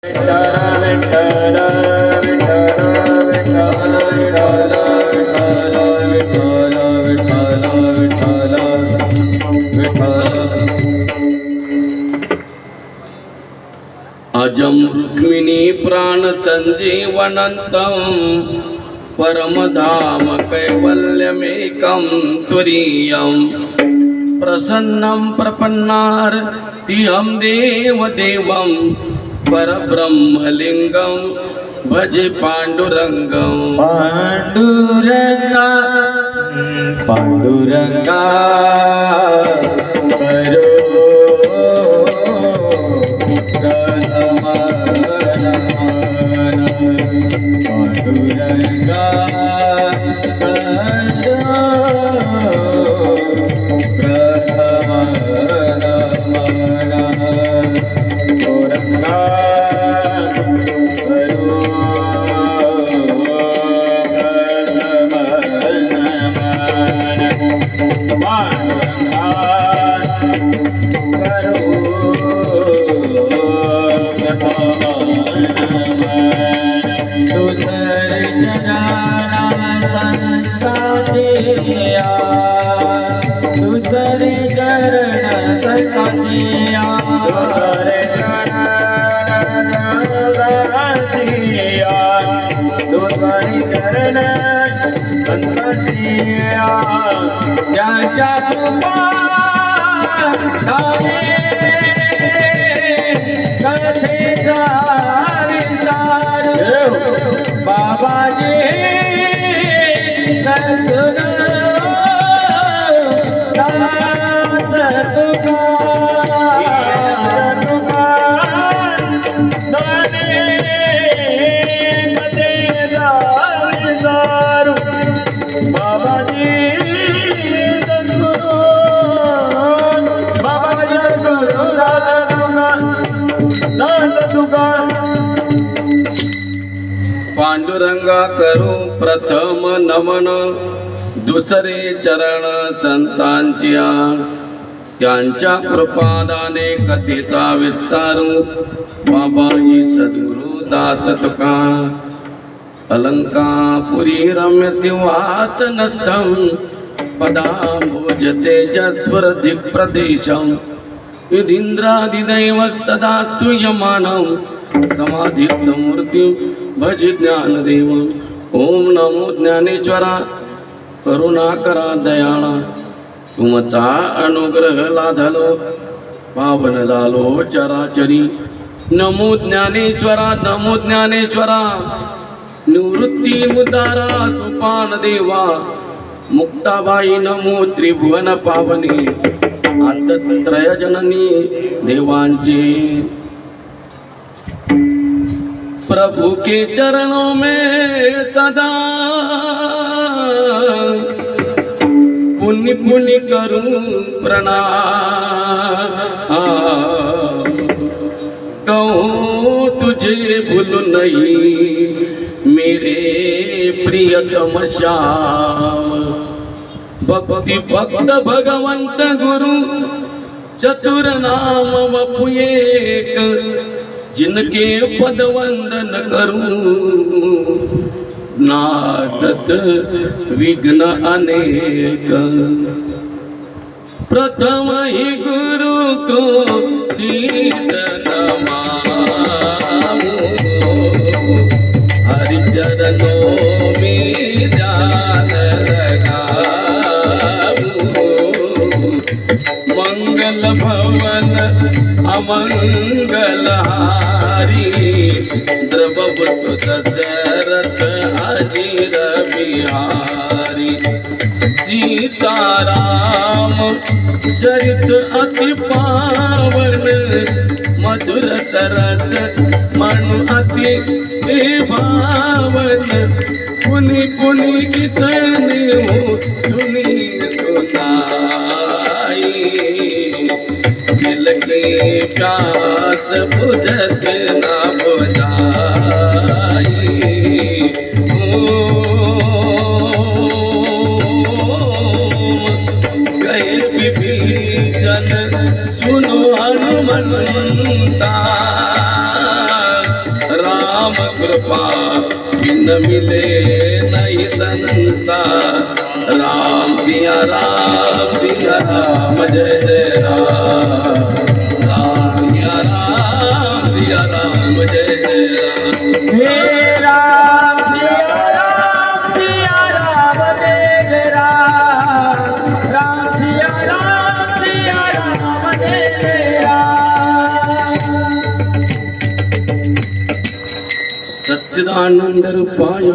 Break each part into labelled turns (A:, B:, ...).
A: अजं रुक्मिणी प्राण संजीवनन्तं परमधाम कैवल्यमेकं तुरीयं प्रसन्नं प्रपन्नार्तिहं देवदेवं परब्रह्मलिङ्गं भजे पाण्डुरङ्गं
B: पांडुरंगा पांडुरंगा करो पांडुरंगा दुसरे चरण सताजिया दुसरे चरण सताजिया त्याच्या कृपा कथेचा विस्तार बाबाजी
A: पांडुरंगा करू प्रथम नमन दुसरे चरण संतांच्या त्यांच्या कृपादाने कथेचा विस्तारू बाबाजी सद्गुरु दास तुका अलंकापुरी रम्य सिंहासनस्थं पदांबुज तेजस्वर दिक्प्रदेशं युधींद्रादिदैवस्तदास्तु यमानं समाधिस्थमूर्ति भज ज्ञानदेव ओम नमो ज्ञानेश्वरा करुणाकरा दयाळा तुमचा अनुग्रह लाधलो पावन झालो चराचरी नमो ज्ञानेश्वरा निवृत्ती उदारा सोपान देवा मुक्ताबाई नमो त्रिभुवन पावनी आंतत्रय जननी देवांची प्रभु के चरणों में सदा पुण्य पुण्य करूं प्रणाम कहूँ तुझे भूल नहीं मेरे प्रियतम श्याम भक्ति भक्त भगवंत गुरु चतुर नाम वपु एक जिनके पद वंदन करूं नासत विघ्न अनेक प्रथम ही गुरु को शीत नमामि हरि चरणों में ध्यान लगाऊं मंगल भवन अमंगलहारी द्रववतु दशरथ अजीर बिहारी सीताराम चरित अति पावन मधुर तरस मनु अति भावन पुनि पुनि कितने हो सुनी सुनाई दिल की प्यास बुझत न बुझाई गए विभीषण सुनो हनुमंता राम कृपा बिन मिले नहीं संसार राम सिया राम जय जय राम राम सिया राम जय जय राम
B: हे राम सिया राम जय जय राम राम सिया राम जय जय राम।
A: सच्चिदानंद रूपाय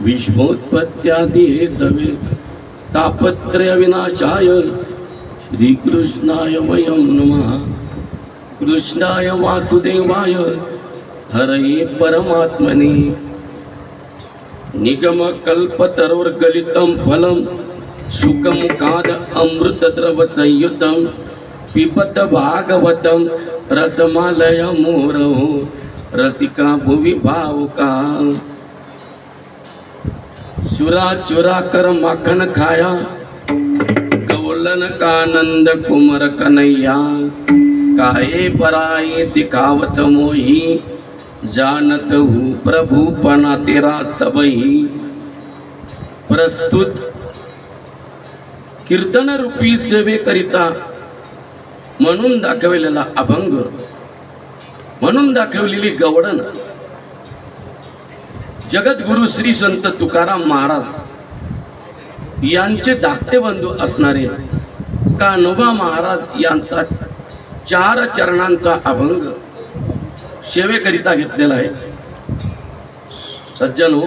A: विश्वोत्पत्त्यादि हेतवे तापत्रय विनाशाय श्रीकृष्णाय वयं नमः कृष्णाय वासुदेवाय हरये परमात्मने निगम कल्पतरोर्गलितं फलं शुकमुखाद अमृतद्रव संयुतं पिबत भागवतं रसमालय मुहुरहो रसिका भुवि भावुका चुरा चुरा कर माखन खाया गौलन कानंद कुमर कन्हैया काहे पराये दिखावत मोही जानत हूँ प्रभु पना तेरा सबही। प्रस्तुत कीर्तन रूपी सेवेकरिता म्हणून दाखवलेला अभंग, म्हणून दाखवलेली गवळण जगद्गुरु श्री संत तुकाराम महाराज यांचे धाकटे बंधू असणारे कान्होबा महाराज यांचा 4 चरणांचा अभंग सेवेकरिता घेतलेला आहे। सज्जन हो,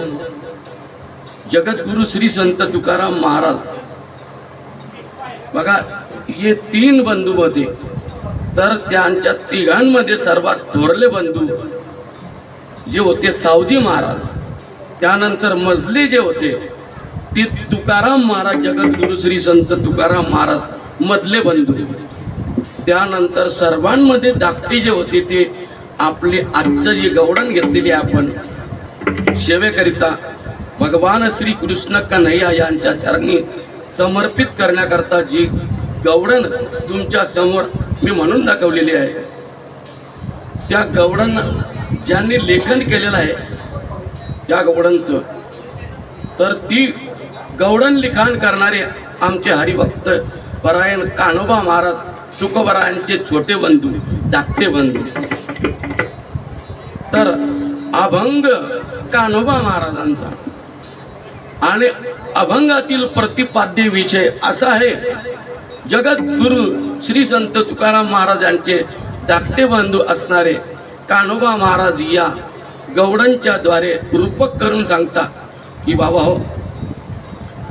A: जगद्गुरु श्री संत तुकाराम महाराज बघा, हे 3 बंधू होते, तर त्यांच्या तिघांमध्ये सर्वात थोरले बंधू जे होते सावजी महाराज, त्यानंतर मजले जे होते ते तुकाराम महाराज, जगद्गुरु श्री संत तुकाराम महाराज मधले बंधू, त्यानंतर सर्वांमध्ये धाकटे जे होते ते आपले आजचं जे गवळण घेतलेली आपण सेवेकरिता भगवान श्री कृष्ण कन्हैया यांच्या चरणी समर्पित करण्याकरता जी गवळण तुमच्या समोर मी म्हणून दाखवलेली आहे, त्या गवळण ज्यांनी लेखन केलेलं आहे त्या गवळणचं, तर ती गवळण लिखाण करणारे आमचे हरिभक्त परायण कान्होबा महाराज तुकोबरायांचे छोटे बंधू, धाकटे बंधू। तर अभंग कान्होबा महाराजांचा आणि अभंगातील प्रतिपाद्य विषय असा आहे, जगद्गुरु श्री संत तुकाराम महाराजांचे धाकटे बंधू असणारे कान्होबा महाराज या गवळणच्या द्वारे रूपक करून सांगता की बाबा हो,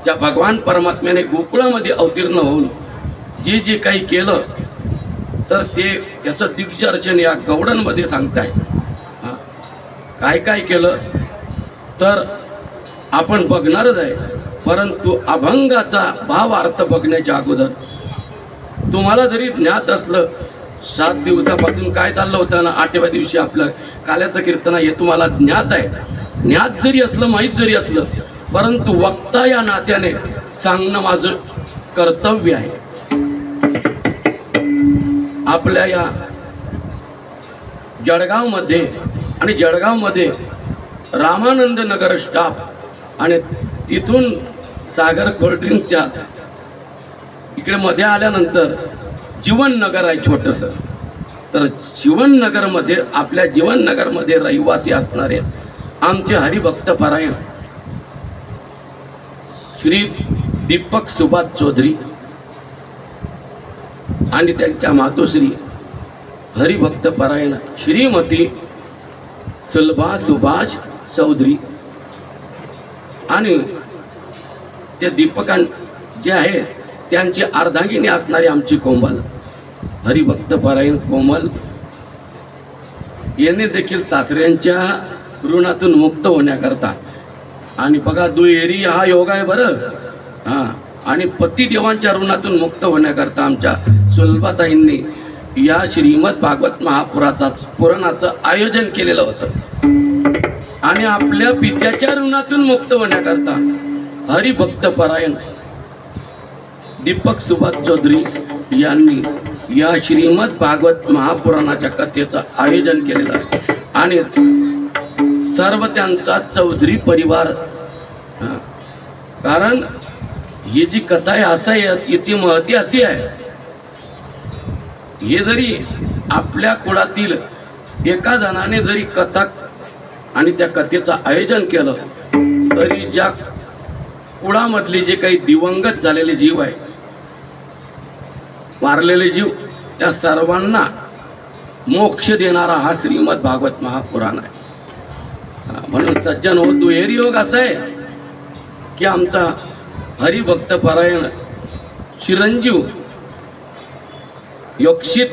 A: त्या भगवान परमात्म्याने गोकुळामध्ये अवतीर्ण होऊन जे जे काही केलं तर ते त्याचं दिग्दर्शन या गवळणमध्ये सांगताय। काय काय केलं तर आपण बघणारच आहे, परंतु अभंगाचा भावार्थ बघण्याच्या अगोदर तुम्हाला जरी ज्ञात असलं 7 दिवसापासून काय चाललं होतं ना, 8व्या दिवशी आपलं काल्याचं कीर्तन हे तुम्हाला ज्ञात आहे, ज्ञात जरी असलं, माहीत जरी असलं, परंतु वक्ता या नात्याने सांगणं माझं कर्तव्य आहे। आपल्या या जळगावमध्ये आणि जळगावमध्ये रामानंद नगर स्टाफ आणि तिथून सागर कोल्ड्रिंकच्या इकडे मध्ये आल्यानंतर जीवननगर आहे छोटंसं, तर जीवननगरमध्ये आपल्या जीवननगरमध्ये रहिवासी असणारे आमचे हरिभक्त परायण श्री दीपक सुभाष चौधरी आणि त्यांच्या मातोश्री हरिभक्त परायण श्रीमती सुलभा सुभाष चौधरी आणि ते दीपकां जे आहे त्यांची अर्धांगिनी असणारी आमची कोमल हरिभक्त परायण कोमल यांनी देखील सासऱ्यांच्या ऋणातून मुक्त होण्याकरता, आणि बघा दुहेरी हा योग आहे बरं, आणि पतिदेवांच्या ऋणातून मुक्त होण्याकरता आमच्या सुलभाताईंनी या श्रीमद भागवत पुराणाचं आयोजन केलेलं होतं, आणि आपल्या पित्याच्या ऋणातून मुक्त होण्याकरता हरिभक्त परायण दीपक सुभाष चौधरी यांनी या श्रीमद भागवत महापुराणाच्या कथेचं आयोजन केलेलं आहे, आणि सर्व त्यांचा चौधरी परिवार. कारण ही जी कथा आहे असं आहे, इथे महती अशी आहे, हे जरी आपल्या कुळातील एका जणाने जरी कथा आणि त्या कथेचं आयोजन केलं तरी ज्या कुळामधले जे काही दिवंगत झालेले जीव आहे, वारलेले जीव, त्या सर्वांना मोक्ष देणारा हा श्रीमद भागवत महापुराण आहे. म्हणून सज्जन हो, दुहेरी योग असा आहे की आमचा हरिभक्त परायण चिरंजीव योक्षित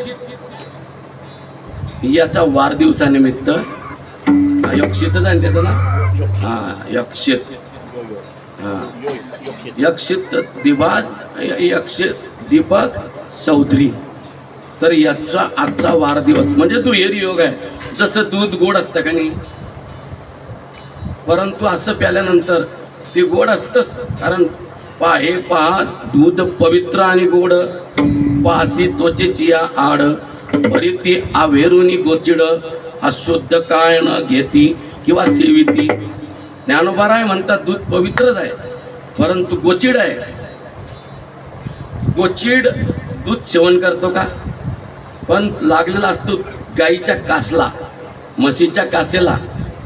A: याचा वाढदिवसानिमित्त, योक्षितच आहे त्याचं ना, यक्षित, यक्षित दीपक चौधरी, तर याचा आजचा वाढदिवस म्हणजे दुहेरी योग आहे. जसं दूध गोड असतं का नाही, परंतु असं प्याल्यानंतर ते गोड असतंच. कारण हे पहा, दूध पवित्र आणि गोड, पासी त्वचेची आड, परिती आवेरुनी गोचिड, अशुद्ध काय न घेती किंवा सेविती. ज्ञानोबाराय म्हणतात दूध पवित्रच आहे परंतु गोचिड आहे. गोचिड दूध सेवन करतो का, पण लागलेला असतो गाईच्या कासला, म्हशीच्या कासेला.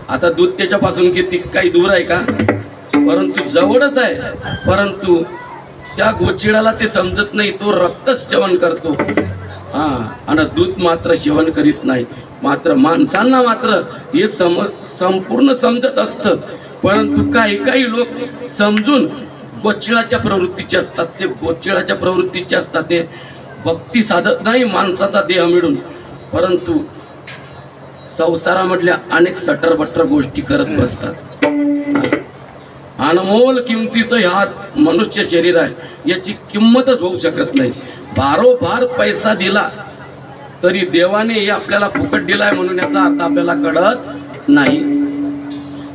A: आता दूध त्याच्यापासून किती काही दूर आहे का, परंतु जवळच आहे. परंतु त्या गोचिडाला ते समजत नाही, तो रक्तच सेवन करतो. आणि दूध मात्र सेवन करीत नाही. मात्र माणसांना मात्र हे संपूर्ण समजत असतं, परंतु काही लोक समजून गोचिडाच्या प्रवृत्तीचे असतात. ते गोचिडाच्या प्रवृत्तीचे असतात, ते भक्ती साधत नाही माणसाचा देह मिळून, परंतु संसारामधल्या अनेक सटरबटर गोष्टी करत बसतात. अनमोल किमतीचं ह्या मनुष्य शरीर आहे, याची किंमतच होऊ शकत नाही. भारोभार पैसा दिला तरी देवाने हे आपल्याला फुकट दिलाय म्हणून याचा अर्थ आपल्याला कळत नाही.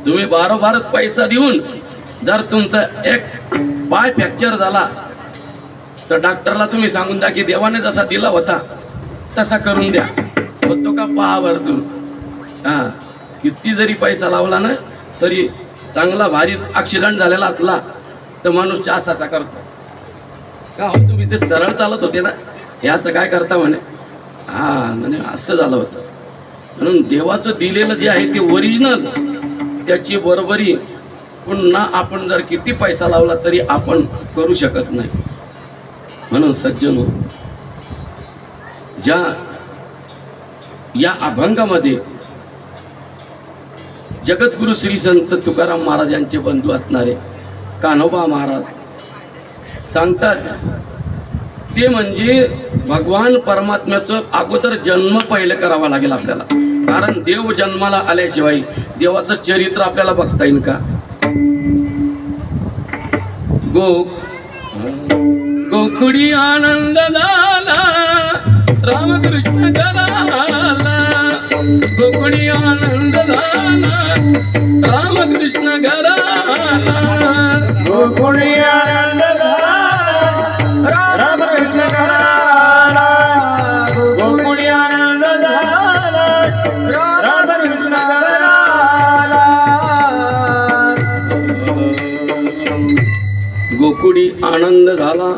A: तुम्ही भारोभार पैसा देऊन जर तुमचा एक पाय फ्रॅक्चर झाला तर डॉक्टरला तुम्ही सांगून द्या की देवाने जसा दिला होता तसा करून द्या, होतो का पहा बर तुम्ही. किती जरी पैसा लावला ना तरी चांगला भारी ॲक्सिडेंट झालेला असला तर माणूस असा करतो का, हो तुम्ही ते सरळ चालत होते ना, हे असं काय करता म्हणे. म्हणजे असं झालं होतं. म्हणून देवाचं दिलेलं जे आहे ते ओरिजिनल, त्याची बरोबरी पुन्हा आपण जर किती पैसा लावला तरी आपण करू शकत नाही. म्हणून सज्जनो, या अभंगामध्ये जगद्गुरु श्री संत तुकाराम महाराज यांचे बंधू असणारे कान्होबा महाराज सांगतात, ते म्हणजे भगवान परमात्म्याचं अगोदर जन्म पहिले करावा लागेल आपल्याला. कारण देव जन्माला आल्याशिवाय देवाचं चरित्र आपल्याला बघता येईल का. गोकुडी आनंद झाला रामकृष्ण घराला, गोकुडी आनंद झाला रामकृष्ण घराला,
B: गोकुळी आनंद झाला रामकृष्ण घराला, गोकुळी आनंद झाला रामकृष्ण घराला.
A: गोकुडी आनंद झाला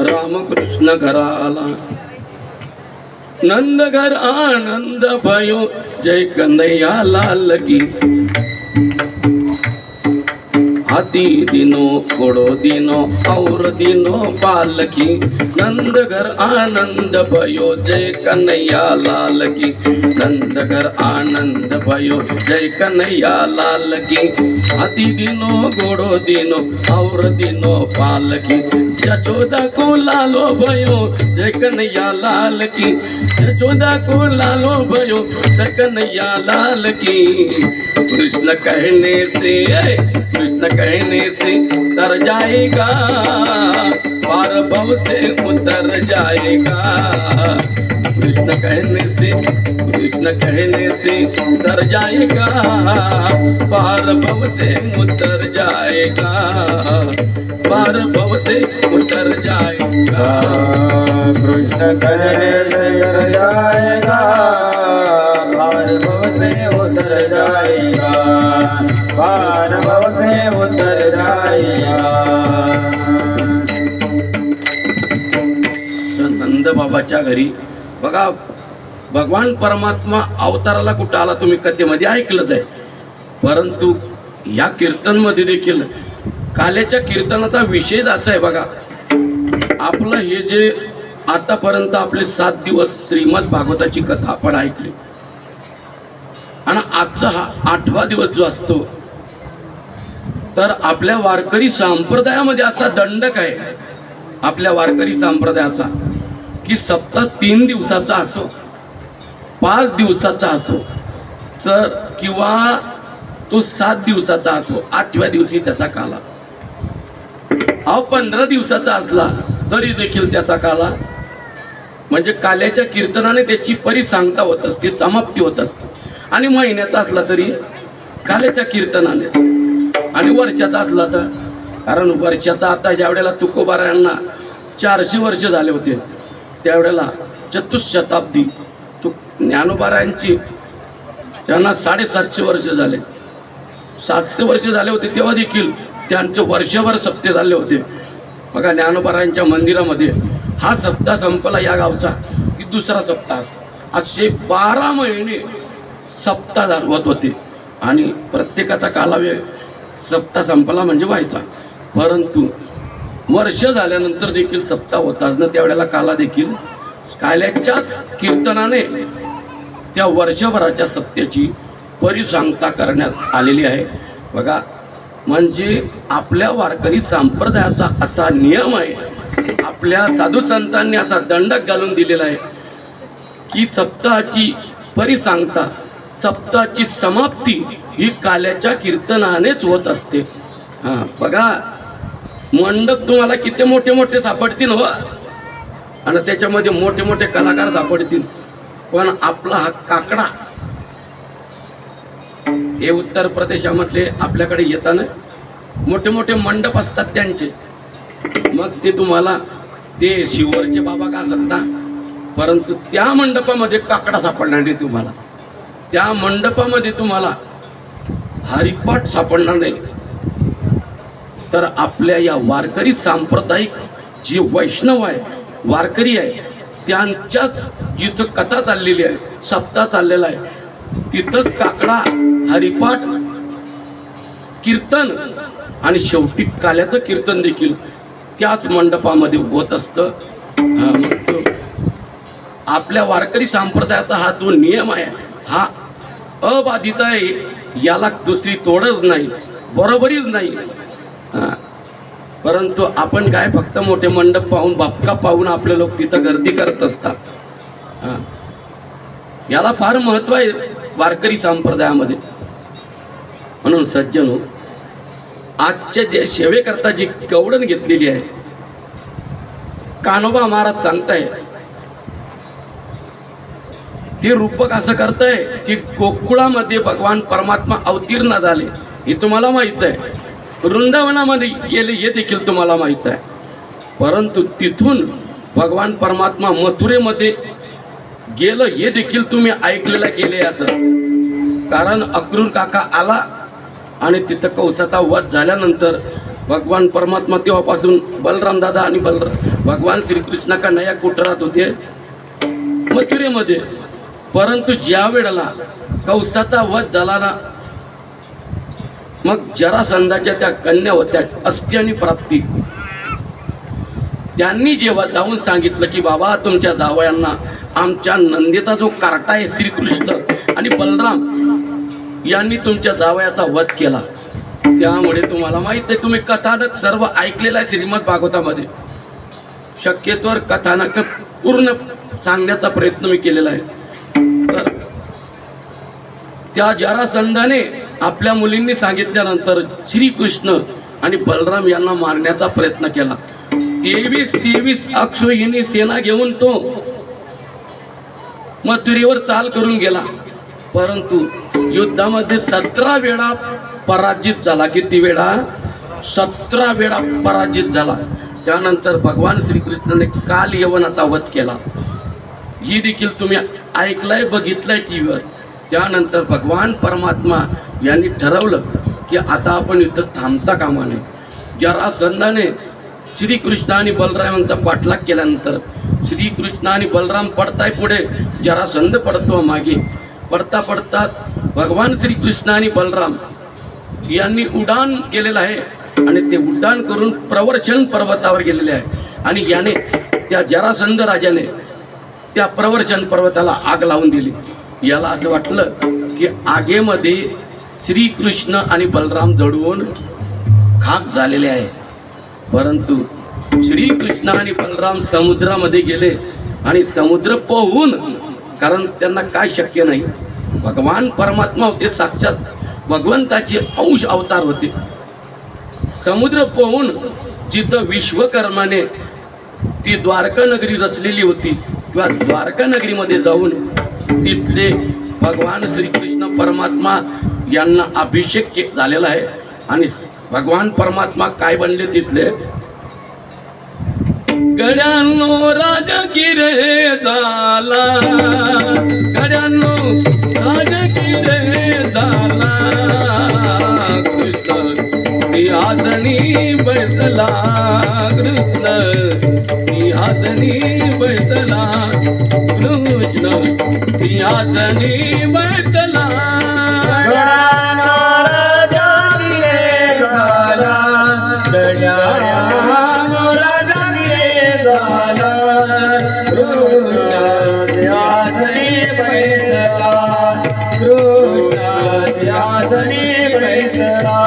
A: रामकृष्ण घराला, नंद घर आनंद भयो जय कन्हैया लाल की. हाथी दिनो घोड़ो दिनो और दिनो पालकी, नंद घर आनंद भयो जय कन्हैया लाल की, नंद घर आनंद भयो जय कन्हैया लाल की. हाथी दिनो घोड़ो दिनो और दिनो पालकी, यशोदा को लालो भयो जय कन्हैया लाल की, यशोदा को लालो भयो जय कन्हैया लाल की. कृष्ण कहने से कृष्ण कहने से तर जाएगा, पार भव से उतर जाएगा. कृष्ण कहने से तर जाएगा, पार भव से उतर जाएगा, पार भव से उतर जाएगा.
B: कृष्ण कहने से तर जाएगा, पार भव से उतर जाएगा. बाण भवसे उतर जाईया.
A: नंद बाबाच्या घरी बघा, भगवान परमात्मा अवताराला कुठं आला तुम्ही कथेमध्ये ऐकलंच आहे, परंतु या कीर्तनमध्ये देखील काल्याच्या कीर्तनाचा विषय असा आहे. बघा, आपलं हे जे आतापर्यंत आपले 7 दिवस श्रीमद भागवताची कथा आपण ऐकली आणि आजचा हा 8वा दिवस जो असतो, तर आपल्या वारकरी संप्रदायामध्ये असा दंडक आहे आपल्या वारकरी संप्रदायाचा की सप्ताह 3 दिवसाचा असो, 5 दिवसाचा असो, तर किंवा तो 7 दिवसाचा असो, 8व्या दिवशी त्याचा काला, 15 दिवसाचा असला तरी देखील त्याचा काला, म्हणजे काल्याच्या कीर्तनाने त्याची परिसांगता होत असते, समाप्ती होत असते. आणि महिन्याचा असला तरी काल्याच्या कीर्तनाने, आणि वर्षाचा असला तर, कारण वर्षाचा आता ज्यावेळेला तुकोबारायांना 400 वर्ष झाले होते, त्यावेळेला चतुशताब्दी ज्ञानोबारायांची त्यांना 750 वर्ष झाले, 700 वर्ष झाले होते, तेव्हा देखील त्यांचे वर्षभर सप्ते झाले होते. बघा, ज्ञानोबारायांच्या मंदिरामध्ये हा सप्ताह संपला या गावचा की दुसरा सप्ताह, असे 12 महिने सप्ताह होत होते आणि प्रत्येकाचा कालावेळ सप्ताह संपला म्हणजे व्हायचा. परंतु वर्ष झाल्यानंतर देखील सप्ताह होताच ना, त्यावेळेला काला देखील काल्याच्याच कीर्तनाने त्या वर्षभराच्या सप्त्याची परिसांगता करण्यात आलेली आहे. बघा, म्हणजे आपल्या वारकरी संप्रदायाचा असा नियम आहे, आपल्या साधू संतांनी असा दंडक घालून दिलेला आहे की सप्ताहाची परिसांगता, सप्ताहाची समाप्ती ही काल्याच्या कीर्तनानेच होत असते. हां, बघा, मंडप तुम्हाला किती मोठे मोठे सापडतील हो, आणि त्याच्यामध्ये मोठे मोठे कलाकार सापडतील, पण आपला हा काकडा हे उत्तर प्रदेशामधले आपल्याकडे येताना मोठे मोठे मंडप असतात त्यांचे, मग ते तुम्हाला ते शिवरचे बाबा का असता, परंतु त्या मंडपामध्ये काकडा सापडणार नाही तुम्हाला, त्या मंडपामध्ये तुम्हाला हरिपाठ सापडणार नाही. तर आपल्या या वारकरी सांप्रदायिक जे वैष्णव आहे, वारकरी आहे, त्यांच्याच जिथं कथा चाललेली आहे, सप्ताह चाललेला आहे, तिथंच काकडा, हरिपाठ, कीर्तन आणि शेवटी काल्याचं कीर्तन देखील त्याच मंडपामध्ये होत असतं. मग आपल्या वारकरी संप्रदायाचा हा जो नियम आहे हा अबाधित आहे, याला दुसरी तोडच नाही, बरोबरीच नाही. परंतु आपण काय फक्त मोठे मंडप पाहून, बापका पाहून आपले लोक तिथं गर्दी करत असतात. याला फार महत्व आहे वारकरी संप्रदायामध्ये. म्हणून सज्जनो, आजच्या जे सेवेकरता जी कवडण घेतलेली आहे, कान्होबा महाराज सांगताय, ते रूपक असं करताय की गोकुळामध्ये भगवान परमात्मा अवतीर्ण झाले हे तुम्हाला माहित आहे, वृंदावनामध्ये गेले हे देखील तुम्हाला माहित आहे, परंतु तिथून भगवान परमात्मा मथुरेमध्ये गेलं हे देखील तुम्ही ऐकलेलं गेले असं. कारण अक्रूर काका आला आणि तिथं कौसाचा वध झाल्यानंतर भगवान परमात्मा तेव्हापासून बलराम दादा आणि भगवान श्रीकृष्ण कन्हैया कुटरात होते मथुरेमध्ये. परंतु ज्या वेळेला कौसाचा वध झाला ना, मग जरासंधाच्या त्या कन्या होत्या अस्ती आणि प्राप्ती, त्यांनी जेव्हा जाऊन सांगितलं की बाबा तुमच्या जावयांना आमच्या नंदीचा जो कार्टा आहे श्रीकृष्ण आणि बलराम यांनी तुमच्या जावयाचा वध केला. त्यामुळे तुम्हाला माहित आहे, तुम्ही कथानक सर्व ऐकलेलं आहे श्रीमद भागवतामध्ये, शक्यतोवर कथानक पूर्ण सांगण्याचा प्रयत्न मी केलेला आहे. तर त्या जरासंधाने आपल्या मुलींनी सांगितल्यानंतर श्रीकृष्ण आणि बलराम यांना मारण्याचा प्रयत्न केला. 23 अक्षोहिणी सेना घेऊन तो मथुरेवर चाल करून गेला, परंतु युद्धामध्ये 17 वेळा पराजित झाला. किती वेळा? 17 वेळा पराजित झाला. त्यानंतर भगवान श्रीकृष्णाने काल यवनाचा वध केला. ही देखील तुम्ही ऐकलंय, बघितलंय टीव्हीवर. त्यानंतर भगवान परमात्मा यांनी ठरवलं की आता आपण इथं थांबता कामा नये. जरासंधाने श्रीकृष्ण आणि बलरामांचा पाठलाग केल्यानंतर श्रीकृष्ण आणि बलराम पडताय पुढे, जरासंध पडतो मागे. पडता पडता भगवान श्रीकृष्ण आणि बलराम यांनी उड्डाण केलेलं आहे आणि ते उड्डाण करून प्रवर्चन पर्वतावर गेलेले आहे. आणि याने त्या जरासंध राजाने त्या प्रवर्चन पर्वताला आग लावून दिली. याला असं वाटलं की आगेमध्ये श्रीकृष्ण आणि बलराम जळून खाक झालेले आहे. परंतु श्रीकृष्ण आणि बलराम समुद्रामध्ये गेले आणि समुद्र पोहून, कारण त्यांना काय शक्य नाही, भगवान परमात्मा होते, साक्षात भगवंताचे अंश अवतार होते. समुद्र पोहून जिथं विश्वकर्माने ती द्वारका नगरी रचलेली होती, किंवा द्वारका नगरीमध्ये जाऊन तिथले भगवान श्रीकृष्ण परमात्मा यांना अभिषेक झालेला आहे. आणि भगवान परमात्मा काय बनले तिथले, गड्यांनो राजगिरे झाला, गड्यांनो राजगिरे झाला, कृष्ण सिंहासनी बैसला, कृष्ण सिंहासनी बैसला, कृष्ण सिंहासनी बैसला.
B: कृष्ण